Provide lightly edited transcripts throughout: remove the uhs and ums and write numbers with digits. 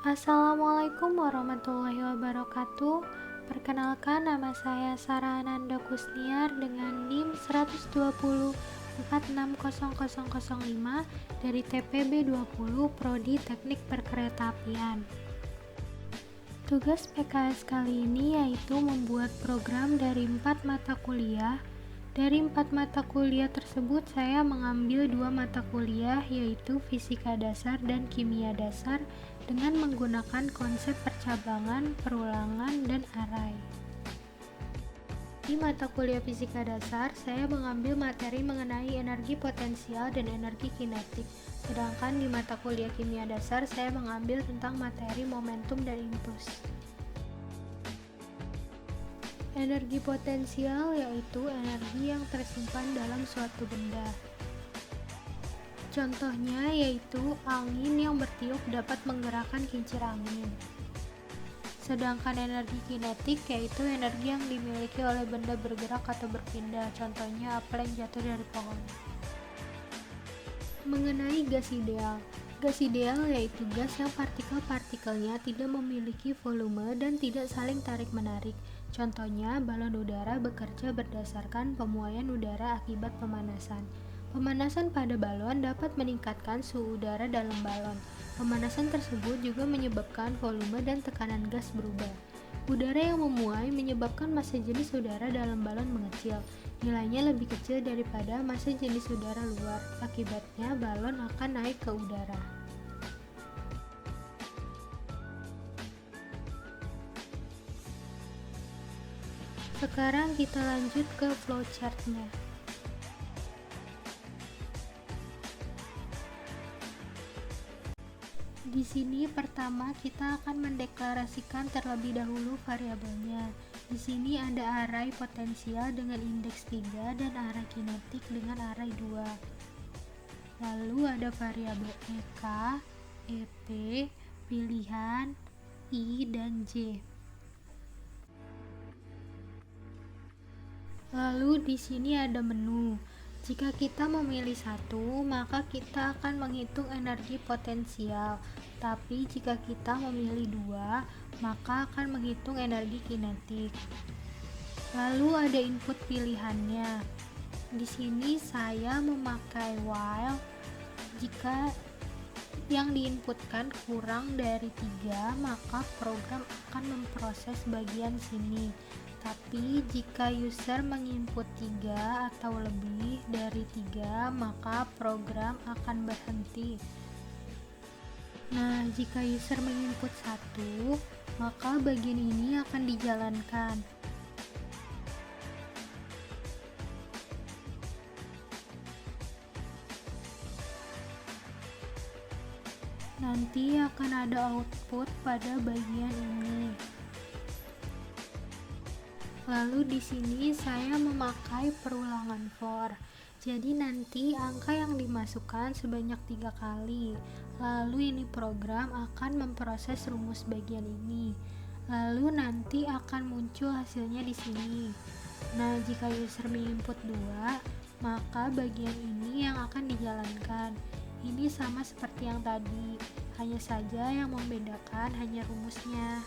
Assalamualaikum warahmatullahi wabarakatuh. Perkenalkan, nama saya Sarah Ananda Kusniar dengan NIM 120460005 dari TPB 20 Prodi Teknik Perkeretaapian. Tugas PKS kali ini yaitu membuat program dari 4 mata kuliah. Dari 4 mata kuliah tersebut saya mengambil 2 mata kuliah yaitu Fisika Dasar dan Kimia Dasar dengan menggunakan konsep percabangan, perulangan, dan arai. Di mata kuliah Fisika Dasar, saya mengambil materi mengenai energi potensial dan energi kinetik. Sedangkan di mata kuliah Kimia Dasar, saya mengambil tentang materi momentum dan impuls. Energi potensial yaitu energi yang tersimpan dalam suatu benda. Contohnya yaitu angin yang bertiup dapat menggerakkan kincir angin. Sedangkan energi kinetik yaitu energi yang dimiliki oleh benda bergerak atau berpindah. Contohnya apel yang jatuh dari pohon. Mengenai gas ideal. Gas ideal yaitu gas yang partikel-partikelnya tidak memiliki volume dan tidak saling tarik-menarik. Contohnya, balon udara bekerja berdasarkan pemuaian udara akibat pemanasan. Pemanasan pada balon dapat meningkatkan suhu udara dalam balon. Pemanasan tersebut juga menyebabkan volume dan tekanan gas berubah. Udara yang memuai menyebabkan massa jenis udara dalam balon mengecil. Nilainya lebih kecil daripada massa jenis udara luar. Akibatnya, balon akan naik ke udara. Sekarang kita lanjut ke flowchart-nya. Di sini pertama kita akan mendeklarasikan terlebih dahulu variabelnya. Di sini ada arai potensial dengan indeks 3 dan arai kinetik dengan arai 2. Lalu ada variabel EK, EP, pilihan, I, dan J. Lalu di sini ada menu. Jika kita memilih satu, maka kita akan menghitung energi potensial. Tapi jika kita memilih dua, maka akan menghitung energi kinetik. Lalu ada input pilihannya. Di sini saya memakai while jika yang diinputkan kurang dari 3, maka program akan memproses bagian sini. Tapi jika user menginput 3 atau lebih dari 3, maka program akan berhenti. Nah, jika user menginput 1, maka bagian ini akan dijalankan. Nanti akan ada output pada bagian ini. Lalu di sini saya memakai perulangan for. Jadi nanti angka yang dimasukkan sebanyak 3 kali. Lalu ini program akan memproses rumus bagian ini. Lalu nanti akan muncul hasilnya di sini. Nah, jika user menginput 2, maka bagian ini yang akan dijalankan. Ini sama seperti yang tadi, hanya saja yang membedakan hanya rumusnya.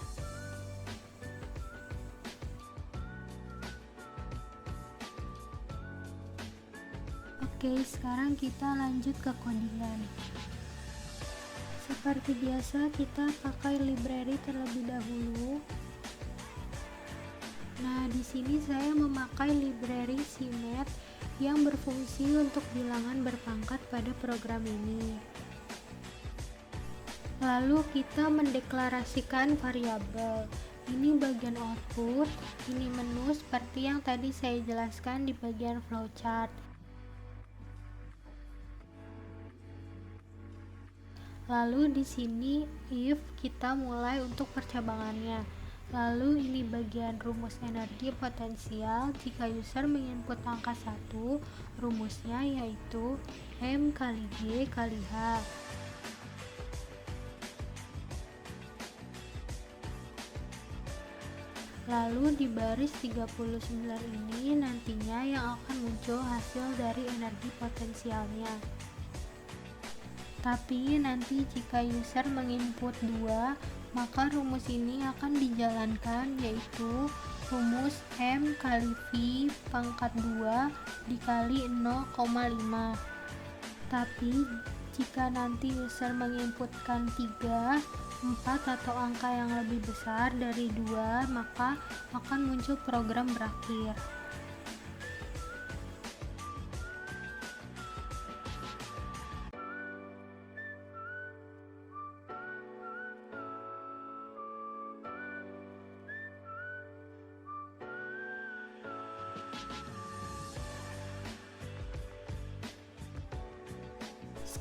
Oke, sekarang kita lanjut ke codingan. Seperti biasa, kita pakai library terlebih dahulu. Nah, di sini saya memakai library CMath yang berfungsi untuk bilangan berpangkat pada program ini. Lalu kita mendeklarasikan variabel. Ini bagian output, ini menu seperti yang tadi saya jelaskan di bagian flowchart. Lalu di sini if kita mulai untuk percabangannya. Lalu ini bagian rumus energi potensial. Jika user menginput angka 1, rumusnya yaitu M kali G kali H. Lalu di baris 39 ini nantinya yang akan muncul hasil dari energi potensialnya. Tapi nanti jika user menginput 2, maka rumus ini akan dijalankan, yaitu rumus M kali V pangkat 2 dikali 0,5. Tapi jika nanti user menginputkan 3, 4 atau angka yang lebih besar dari 2, maka akan muncul program berakhir.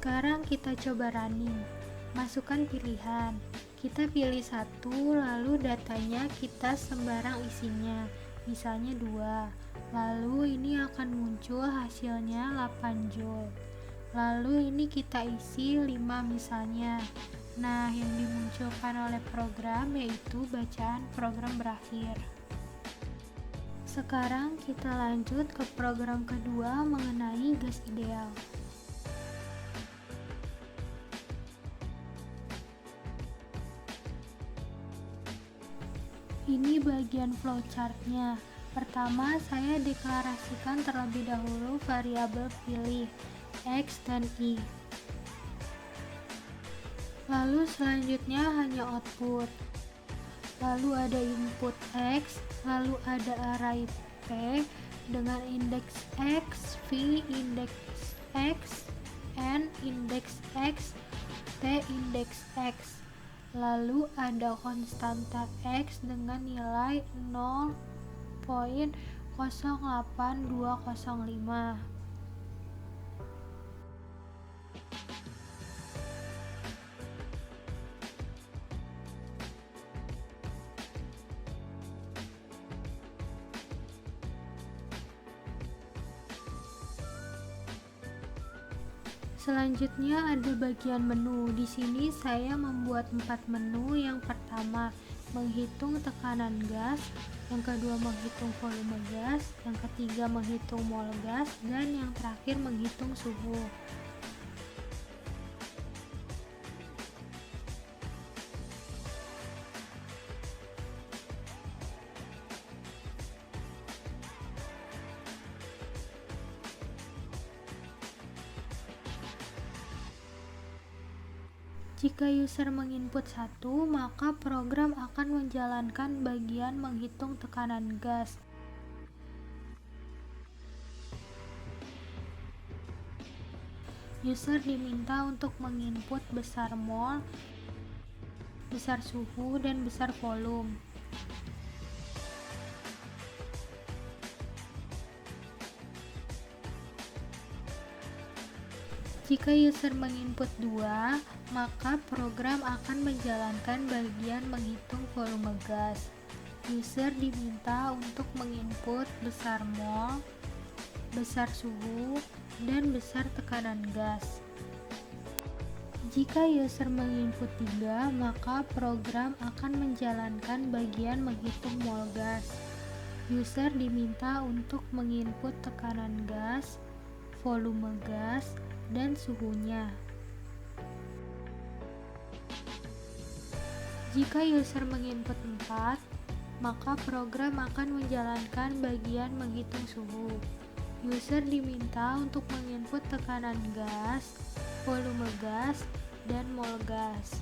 Sekarang kita coba running. Masukkan pilihan. Kita pilih 1, lalu datanya kita sembarang isinya. Misalnya 2. Lalu ini akan muncul hasilnya 8 joule. Lalu ini kita isi 5 misalnya. Nah, yang dimunculkan oleh program yaitu bacaan program berakhir. Sekarang kita lanjut ke program kedua mengenai gas ideal. Ini bagian flowchart-nya. Pertama, saya deklarasikan terlebih dahulu variabel pilih X dan Y. Lalu selanjutnya hanya output. Lalu ada input X, lalu ada array P dengan indeks X, V indeks X, N indeks X, T indeks X. Lalu ada konstanta X dengan nilai 0.08205. Selanjutnya ada bagian menu. Di sini saya membuat 4 menu. Yang pertama, menghitung tekanan gas, yang kedua menghitung volume gas, yang ketiga menghitung mol gas, dan yang terakhir menghitung suhu. Jika user menginput 1, maka program akan menjalankan bagian menghitung tekanan gas. User diminta untuk menginput besar mol, besar suhu, dan besar volume. Jika user menginput 2, maka program akan menjalankan bagian menghitung volume gas. User diminta untuk menginput besar mol, besar suhu, dan besar tekanan gas. Jika user menginput 3, maka program akan menjalankan bagian menghitung mol gas. User diminta untuk menginput tekanan gas, volume gas, dan suhunya. Jika user menginput 4, maka program akan menjalankan bagian menghitung suhu. User diminta untuk menginput tekanan gas, volume gas, dan mol gas.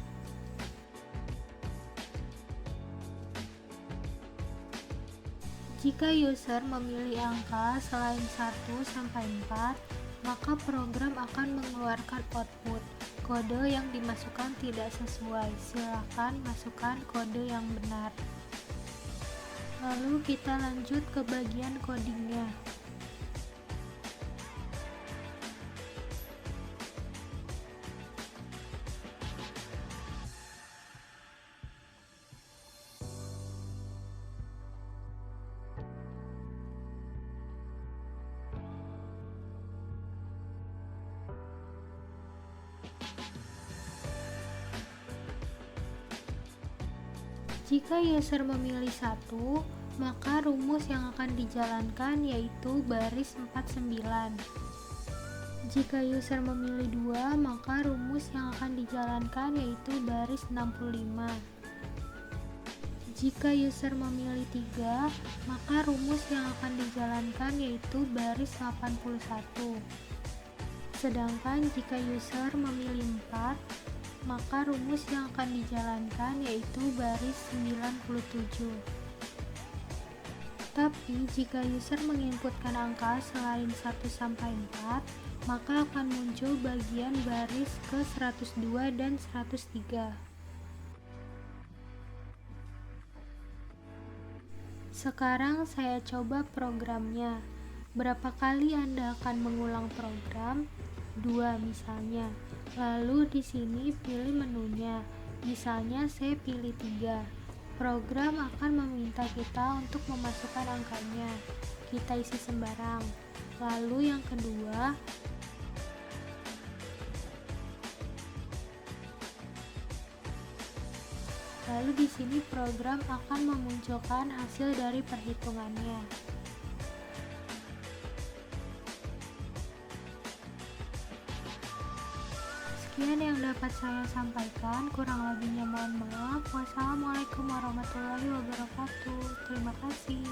Jika user memilih angka selain 1 sampai 4, maka program akan mengeluarkan output. Kode yang dimasukkan tidak sesuai. Silakan masukkan kode yang benar. Lalu kita lanjut ke bagian codingnya. Jika user memilih 1, maka rumus yang akan dijalankan yaitu baris 49. Jika user memilih 2, maka rumus rumus yang akan dijalankan yaitu baris 65. Jika user memilih 3, maka rumus yang akan dijalankan yaitu baris 81. Sedangkan jika user memilih 4, maka rumus yang akan dijalankan yaitu baris 97. Tapi jika user menginputkan angka selain 1 sampai 4, maka akan muncul bagian baris ke 102 dan 103. Sekarang saya coba programnya. Berapa kali Anda akan mengulang program? 2 misalnya. Lalu di sini pilih menunya. Misalnya saya pilih 3. Program akan meminta kita untuk memasukkan angkanya. Kita isi sembarang. Lalu yang kedua, lalu di sini program akan memunculkan hasil dari perhitungannya. Sekian yang dapat saya sampaikan, kurang lebihnya mohon maaf. Wassalamualaikum warahmatullahi wabarakatuh. Terima kasih.